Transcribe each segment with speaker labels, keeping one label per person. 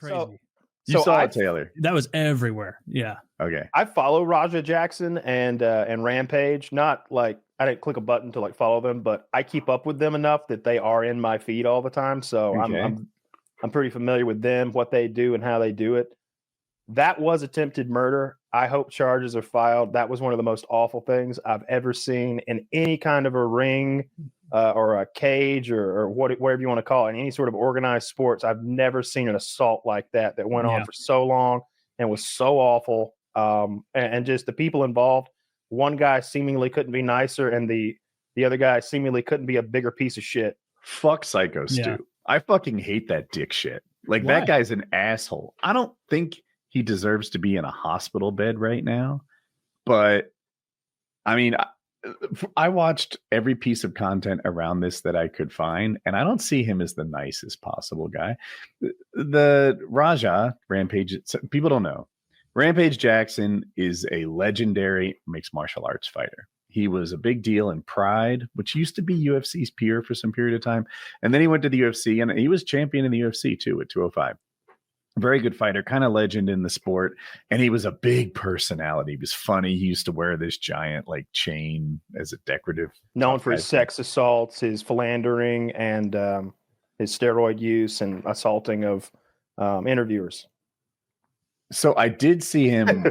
Speaker 1: crazy.
Speaker 2: You saw it, Taylor.
Speaker 1: That was everywhere. Yeah.
Speaker 2: Okay.
Speaker 3: I follow Raja Jackson and Rampage. Not like I didn't click a button to like follow them, but I keep up with them enough that they are in my feed all the time. So
Speaker 2: Okay.
Speaker 3: I'm pretty familiar with them, what they do, and how they do it. That was attempted murder. I hope charges are filed. That was one of the most awful things I've ever seen in any kind of a ring or a cage or whatever you want to call it, in any sort of organized sports. I've never seen an assault like that went on for so long and was so awful. And just the people involved. One guy seemingly couldn't be nicer, and the other guy seemingly couldn't be a bigger piece of shit.
Speaker 2: Fuck Syko Stu. I fucking hate that dick shit. Like, that guy's an asshole. I don't think he deserves to be in a hospital bed right now. But, I mean, I watched every piece of content around this that I could find, and I don't see him as the nicest possible guy. The Raja, Rampage, people don't know. Rampage Jackson is a legendary mixed martial arts fighter. He was a big deal in Pride, which used to be UFC's peer for some period of time. And then he went to the UFC, and he was champion in the UFC too at 205. Very good fighter, kind of legend in the sport. And he was a big personality. He was funny. He used to wear this giant like chain as a decorative.
Speaker 3: Known for his sex assaults, his philandering, and his steroid use and assaulting of interviewers.
Speaker 2: So I did see him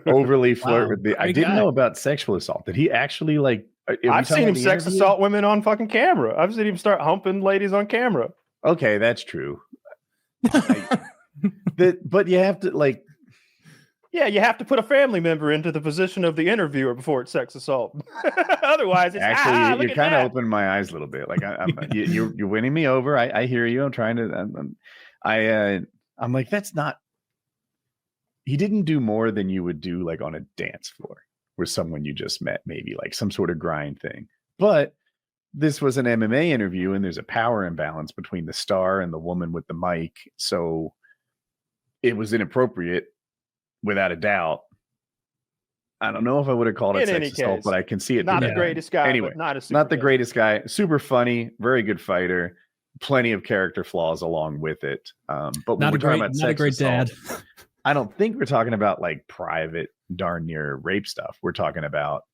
Speaker 2: overly flirt with I didn't know about sexual assault. Did he actually like?
Speaker 3: I've seen him sex assault women on fucking camera. I've seen him start humping ladies on camera.
Speaker 2: Okay, that's true. But you have to like.
Speaker 3: Yeah, you have to put a family member into the position of the interviewer before it's sex assault. Otherwise, it's
Speaker 2: actually you're kind of opening my eyes a little bit. Like you're winning me over. I hear you. I'm trying to. I'm like, that's not. He didn't do more than you would do like on a dance floor with someone you just met, maybe like some sort of grind thing. But this was an MMA interview, and there's a power imbalance between the star and the woman with the mic. So it was inappropriate without a doubt. I don't know if I would have called it sex assault, but I can see it.
Speaker 3: Not the greatest guy.
Speaker 2: Anyway,
Speaker 3: not
Speaker 2: the greatest guy. Super funny, very good fighter. Plenty of character flaws along with it. But when we're talking about sex assault, dad. I don't think we're talking about like private, darn near rape stuff. We're talking about,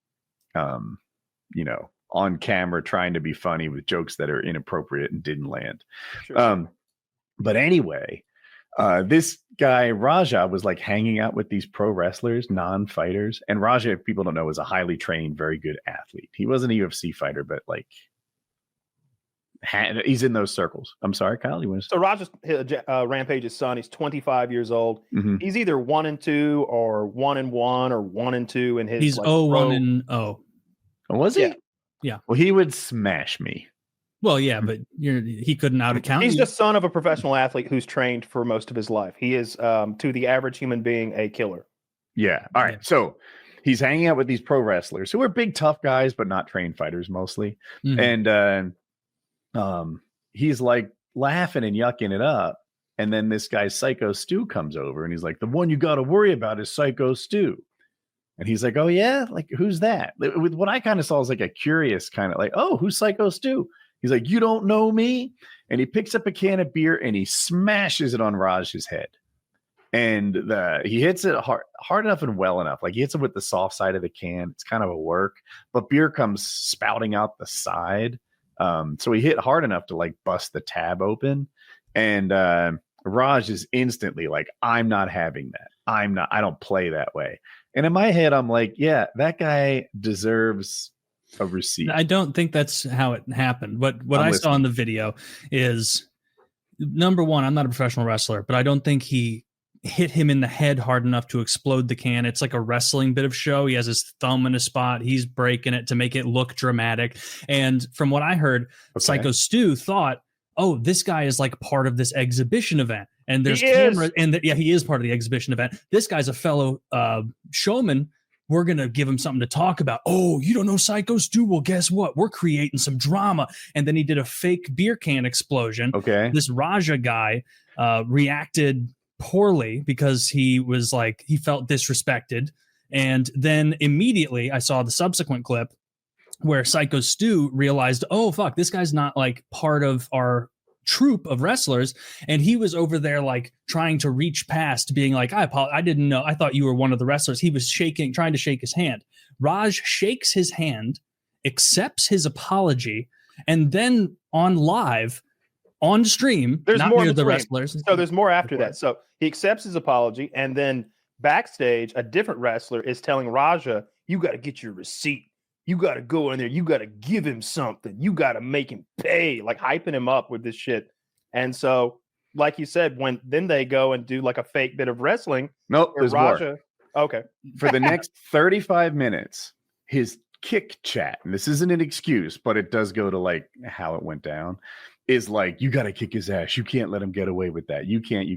Speaker 2: on camera trying to be funny with jokes that are inappropriate and didn't land. Sure. But anyway, this guy Raja was like hanging out with these pro wrestlers, non-fighters. And Raja, if people don't know, is a highly trained, very good athlete. He wasn't a UFC fighter, but like he's in those circles. I'm sorry, Kyle. You want to?
Speaker 3: So Raja's Rampage's son. He's 25 years old. Mm-hmm. He's either 1-2 or 1-1 or 1-2 in his.
Speaker 1: He's 1-0.
Speaker 2: Oh, was he?
Speaker 1: Yeah.
Speaker 2: Well, he would smash me.
Speaker 1: Well, yeah, but he couldn't out account.
Speaker 3: He's the son of a professional athlete who's trained for most of his life. He is, to the average human being, a killer.
Speaker 2: Yeah. All right. Yeah. So he's hanging out with these pro wrestlers who are big, tough guys, but not trained fighters mostly. Mm-hmm. And he's like laughing and yucking it up. And then this guy, Syko Stu, comes over and he's like, the one you got to worry about is Syko Stu. And he's like, oh, yeah? Like, who's that? With what I kind of saw is like a curious kind of like, oh, who's Syko Stu? He's like, you don't know me? And he picks up a can of beer and he smashes it on Raj's head. And he hits it hard enough and well enough. Like, he hits it with the soft side of the can. It's kind of a work. But beer comes spouting out the side. So he hit hard enough to like bust the tab open. And Raj is instantly like, I'm not having that. I don't play that way. And in my head, I'm like, yeah, that guy deserves a receipt.
Speaker 1: I don't think that's how it happened. What I saw in the video is, number one, I'm not a professional wrestler, but I don't think he hit him in the head hard enough to explode the can. It's like a wrestling bit of show. He has his thumb in a spot. He's breaking it to make it look dramatic. And from what I heard, Syko Stu thought, oh, this guy is like part of this exhibition event. And there's cameras. And he is part of the exhibition event. This guy's a fellow showman. We're going to give him something to talk about. Oh, you don't know Syko Stu? Well, guess what? We're creating some drama. And then he did a fake beer can explosion.
Speaker 2: Okay.
Speaker 1: This Raja guy reacted poorly because he was like, he felt disrespected. And then immediately I saw the subsequent clip where Syko Stu realized, oh, fuck, this guy's not like part of our troupe of wrestlers, and he was over there like trying to reach past, being like, I didn't know, I thought you were one of the wrestlers. He was trying to shake his hand. Raj shakes his hand, accepts his apology, and then on live, on stream,
Speaker 3: there's
Speaker 1: not
Speaker 3: more
Speaker 1: near the wrestlers.
Speaker 3: So there's more after that. So he accepts his apology, and then backstage, a different wrestler is telling Raja, you got to get your receipt. You got to go in there. You got to give him something. You got to make him pay, like hyping him up with this shit. And so, like you said, then they go and do like a fake bit of wrestling.
Speaker 2: Nope, there's
Speaker 3: Raja,
Speaker 2: more.
Speaker 3: Okay.
Speaker 2: For the next 35 minutes, his kick chat, and this isn't an excuse, but it does go to like how it went down, is like, you got to kick his ass. You can't let him get away with that. You can't.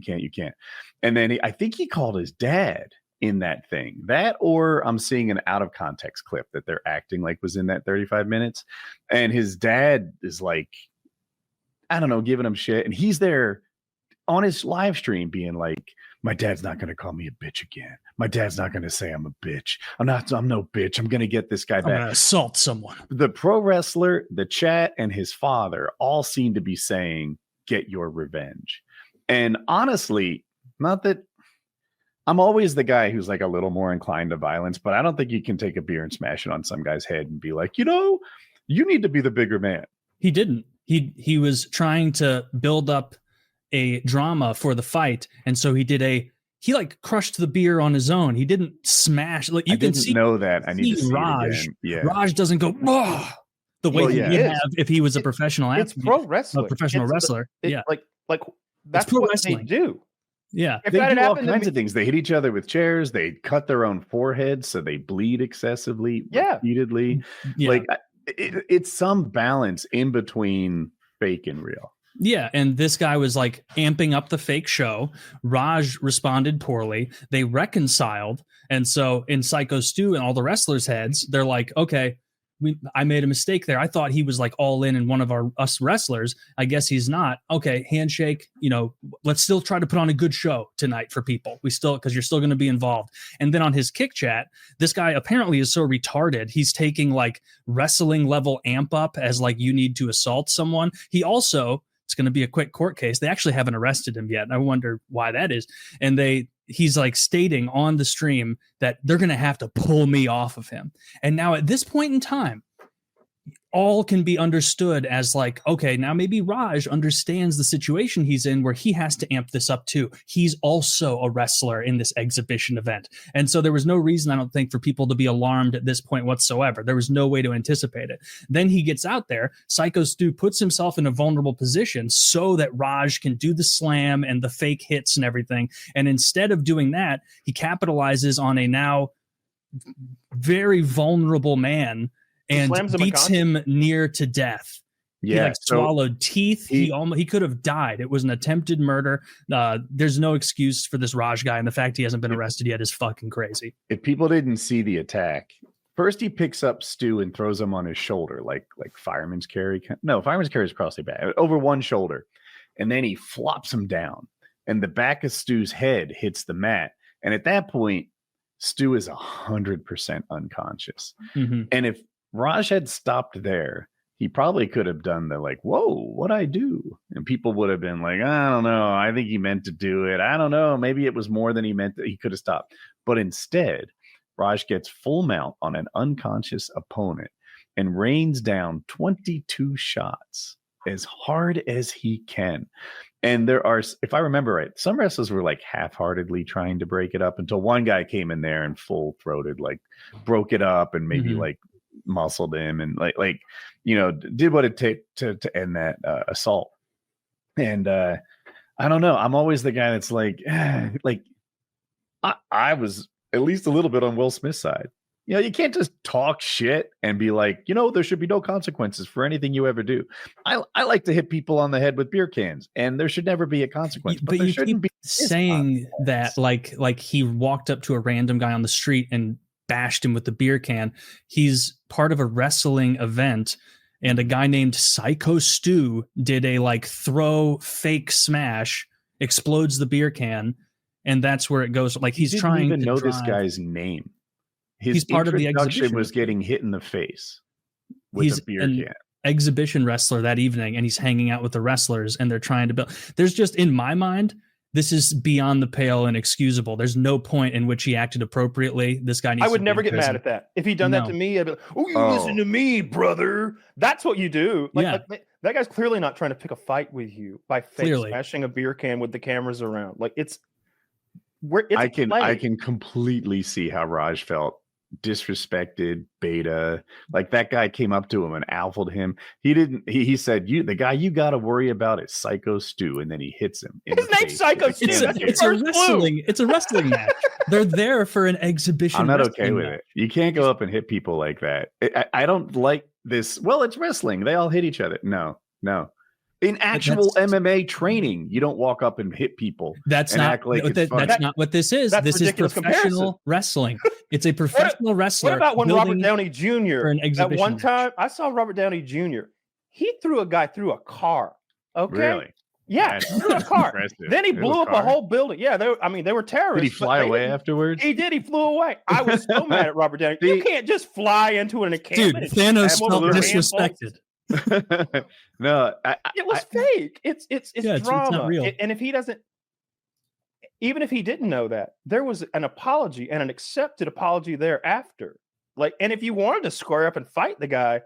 Speaker 2: And then I think he called his dad in that thing. That, or I'm seeing an out of context clip that they're acting like was in that 35 minutes. And his dad is like, I don't know, giving him shit. And he's there on his live stream being like, my dad's not going to call me a bitch again. My dad's not going to say I'm a bitch. I'm no bitch. I'm going to get this guy back.
Speaker 1: I'm going to assault someone.
Speaker 2: The pro wrestler, the chat, and his father all seem to be saying, get your revenge. And honestly, not that I'm always the guy who's like a little more inclined to violence, but I don't think you can take a beer and smash it on some guy's head and be like, you need to be the bigger man.
Speaker 1: He didn't. He was trying to build up a drama for the fight, and so he like crushed the beer on his own. He didn't smash. Like you can see,
Speaker 2: know that. I need to see
Speaker 1: Raj.
Speaker 2: it again. Yeah.
Speaker 1: Raj doesn't go the way he would have if he was a professional athlete.
Speaker 3: It's pro wrestling.
Speaker 1: A professional wrestler.
Speaker 3: Like that's what
Speaker 1: wrestling.
Speaker 3: they do.
Speaker 1: Yeah,
Speaker 2: they do all kinds of things. They hit each other with chairs. They cut their own foreheads so they bleed excessively, repeatedly.
Speaker 1: Yeah.
Speaker 2: Like it's some balance in between fake and real.
Speaker 1: Yeah, and this guy was like amping up the fake show. Raj responded poorly. They reconciled, and so in Syko Stu and all the wrestlers' heads, they're like, okay, I made a mistake there. I thought he was like all in one of us wrestlers. I guess he's not. Okay, handshake. Let's still try to put on a good show tonight for people. Because you're still going to be involved. And then on his kick chat, this guy apparently is so retarded. He's taking like wrestling level amp up as like you need to assault someone. He also, it's going to be a quick court case. They actually haven't arrested him yet. And I wonder why that is. And he's like stating on the stream that they're going to have to pull me off of him. And now at this point in time, all can be understood as like, okay, now maybe Raj understands the situation he's in where he has to amp this up too. He's also a wrestler in this exhibition event. And so there was no reason, I don't think, for people to be alarmed at this point whatsoever. There was no way to anticipate it. Then he gets out there. Syko Stu puts himself in a vulnerable position so that Raj can do the slam and the fake hits and everything. And instead of doing that, he capitalizes on a now very vulnerable man and beats him near to death.
Speaker 2: Yeah,
Speaker 1: he swallowed teeth. He could have died. It was an attempted murder. There's no excuse for this Raj guy, and the fact he hasn't been arrested yet is fucking crazy.
Speaker 2: If people didn't see the attack, first he picks up Stu and throws him on his shoulder, like fireman's carry. No, fireman's carry is probably bad. Over one shoulder, and then he flops him down, and the back of Stu's head hits the mat. And at that point, Stu is 100% unconscious.
Speaker 1: Mm-hmm.
Speaker 2: And if Raj had stopped there, he probably could have done the like, whoa, what'd I do? And people would have been like, I don't know. I think he meant to do it. I don't know. Maybe it was more than he meant. That he could have stopped. But instead, Raj gets full mount on an unconscious opponent and rains down 22 shots as hard as he can. And there are, if I remember right, some wrestlers were like half-heartedly trying to break it up until one guy came in there and full-throated, like broke it up and maybe like muscled him and like did what it took to end that assault. And I don't know, I'm always the guy that's like I was at least a little bit on Will Smith's side. You can't just talk shit and be like, there should be no consequences for anything you ever do. I like to hit people on the head with beer cans, and there should never be a consequence. But there shouldn't be
Speaker 1: saying that like he walked up to a random guy on the street and bashed him with the beer can. He's part of a wrestling event, and a guy named Syko Stu did a like throw fake smash, explodes the beer can, and that's where it goes. Like he's trying to
Speaker 2: know this guy's name. He's part of the exhibition was getting hit in the face with a beer can.
Speaker 1: exhibition wrestler that evening, and he's hanging out with the wrestlers, and they're trying to build. There's just, in my mind, this is beyond the pale and inexcusable. There's no point in which he acted appropriately. This guy needs
Speaker 3: I would
Speaker 1: to
Speaker 3: never
Speaker 1: be in
Speaker 3: get
Speaker 1: prison.
Speaker 3: mad at that. If he'd done that to me, I'd be like, oh, you listen to me, brother. That's what you do. Like, that guy's clearly not trying to pick a fight with you by fake smashing a beer can with the cameras around. Like, I
Speaker 2: can completely see how Raj felt disrespected, beta. Like, that guy came up to him and alphaed him. He said, the guy you got to worry about is Syko Stu, and then he hits him.
Speaker 3: His name's Syko Stu.
Speaker 1: It's a wrestling match. They're there for an exhibition.
Speaker 2: I'm not okay with it. You can't go up and hit people like that. I don't like this. Well, it's wrestling. They all hit each other. No. In actual MMA training, you don't walk up and hit people.
Speaker 1: That's not what this is. This is professional wrestling. It's a professional wrestler.
Speaker 3: What about when Robert Downey Jr.
Speaker 1: for an exhibition
Speaker 3: That one time I saw Robert Downey Jr. He threw a guy through a car. Okay.
Speaker 2: Really?
Speaker 3: Yeah, through a car. Then he blew up a whole building. Yeah, they were terrorists.
Speaker 2: Did he fly away afterwards?
Speaker 3: He did. He flew away. I was so mad at Robert Downey. You can't just fly into an encampment.
Speaker 1: Dude, Thanos felt disrespected.
Speaker 2: No,
Speaker 3: it was fake. It's drama.
Speaker 1: It's not real.
Speaker 3: And if he doesn't, even if he didn't know that, there was an apology and an accepted apology thereafter. Like, and if you wanted to square up and fight the guy,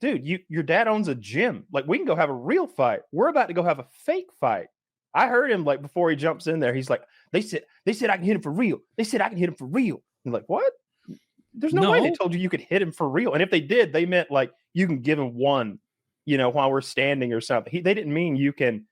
Speaker 3: dude, your dad owns a gym. Like, we can go have a real fight. We're about to go have a fake fight. I heard him, like, before he jumps in there, he's like, they said I can hit him for real. They said I can hit him for real. I'm like, what? There's no way they told you could hit him for real. And if they did, they meant like you can give him one, while we're standing or something. They didn't mean you can.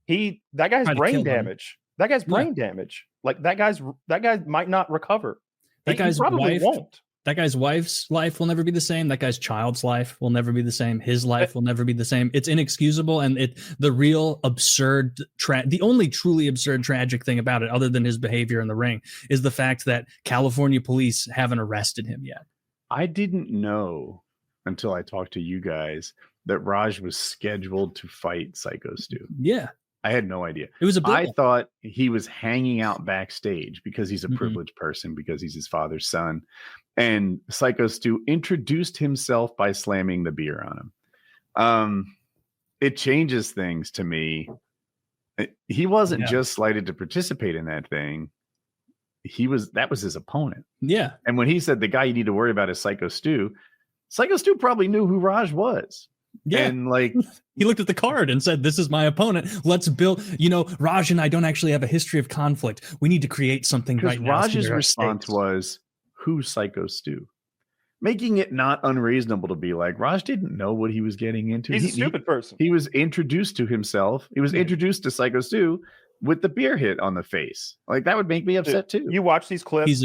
Speaker 3: That guy's brain damage. That guy's brain damage. Like, that guy might not recover.
Speaker 1: That guy's probably won't. That guy's wife's life will never be the same. That guy's child's life will never be the same. His life will never be the same. It's inexcusable, and the real absurd, the only truly absurd, tragic thing about it, other than his behavior in the ring, is the fact that California police haven't arrested him yet.
Speaker 2: I didn't know until I talked to you guys that Raj was scheduled to fight Syko Stu.
Speaker 1: Yeah.
Speaker 2: I had no idea.
Speaker 1: It was
Speaker 2: I thought he was hanging out backstage because he's a privileged person, because he's his father's son. And Syko Stu introduced himself by slamming the beer on him. It changes things to me. He wasn't just slated to participate in that thing. That was his opponent.
Speaker 1: Yeah.
Speaker 2: And when he said the guy you need to worry about is Syko Stu probably knew who Raj was. Yeah. And like,
Speaker 1: he looked at the card and said, this is my opponent. Let's build, Raj and I don't actually have a history of conflict. We need to create something right now.
Speaker 2: Raj's response was, who's Syko Stu? Making it not unreasonable to be like, Raj didn't know what he was getting into.
Speaker 3: He's a stupid person.
Speaker 2: He was introduced to himself. He was introduced to Syko Stu with the beer hit on the face. Like, that would make me upset too.
Speaker 3: You watch these clips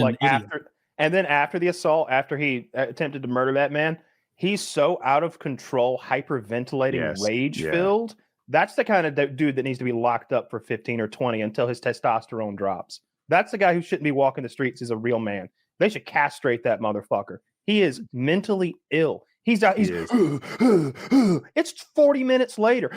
Speaker 3: after the assault, after he attempted to murder that man, he's so out of control, hyperventilating, rage-filled. That's the kind of dude that needs to be locked up for 15 or 20 until his testosterone drops. That's the guy who shouldn't be walking the streets as a real man. They should castrate that motherfucker. He is mentally ill. It's 40 minutes later.